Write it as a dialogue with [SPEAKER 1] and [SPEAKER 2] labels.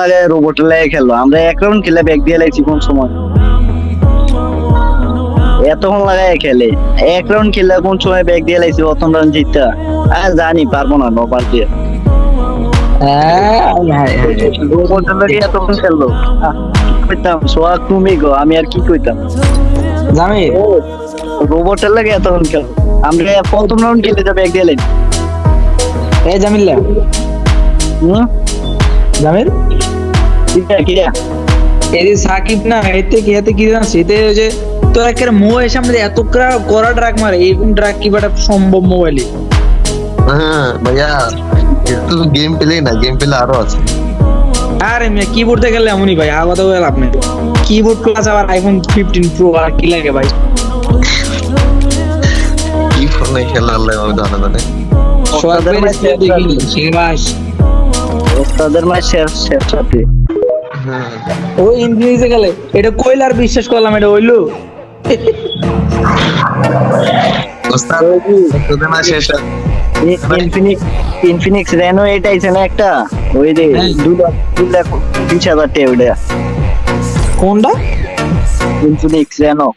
[SPEAKER 1] লাগে রোবট লাগে খেললো, আমরা এক রাউন্ড খেলে ব্যাগ দিয়ে লাগছি কোন সময়, এতক্ষণ লাগায় খেলে এক রাউন্ড খেলে কোন সময় ব্যাগ দিয়ে লাগছি প্রথম রাউন্ড জিততা। আর জানি পারবো না নবার দিয়ে রোবটের লাগে এতক্ষণ খেললো। কইতাম সোহাগ তুমি গো, আমি আর কি কইতাম।
[SPEAKER 2] জামি
[SPEAKER 1] রোবটের লাগে এতক্ষণ খেললো, আমরা প্রথম রাউন্ড খেলে যা ব্যাগ দিয়ে লাগছি।
[SPEAKER 2] এই জামিল্লা
[SPEAKER 1] হুম
[SPEAKER 2] জামিল
[SPEAKER 1] কিরা
[SPEAKER 2] এই যে সাকিব না এতে কি জানিস এতে ওই যে তোর একের মোবাইল সামনে এত করা ড্রাগ মারে, এরকম ড্রাগ কি বাটা সম্ভব মোবাইলে?
[SPEAKER 3] হ্যাঁ ভাইয়া, একটু গেম প্লে না, গেম প্লে আরো আছে।
[SPEAKER 2] আরে কিবোর্ড থেকে গেলে এমনই ভাই, আলাদা হয়ে লাভ নেই। কিবোর্ড প্লাস আবার আইফোন 15 প্রো আর কি লাগে ভাই।
[SPEAKER 3] কি ফোনে খেলা আল্লাহ আমি জানা জানে।
[SPEAKER 1] ওস্তাদের মাঝে শেষ শেষ সাথে
[SPEAKER 3] হ্যাঁ
[SPEAKER 2] ওই ইনফিনিক্সে গেলে এটা কইলার বিশ্বাস করলাম এটা হইলো।
[SPEAKER 3] ওস্তাদ তোদের না শেষ
[SPEAKER 1] ইনফিনিক্স রেনো এটা আইছে না একটা, ওই যে 2,20,000 টাকা ওইটা
[SPEAKER 2] কোনটা?
[SPEAKER 1] Infinix Reno.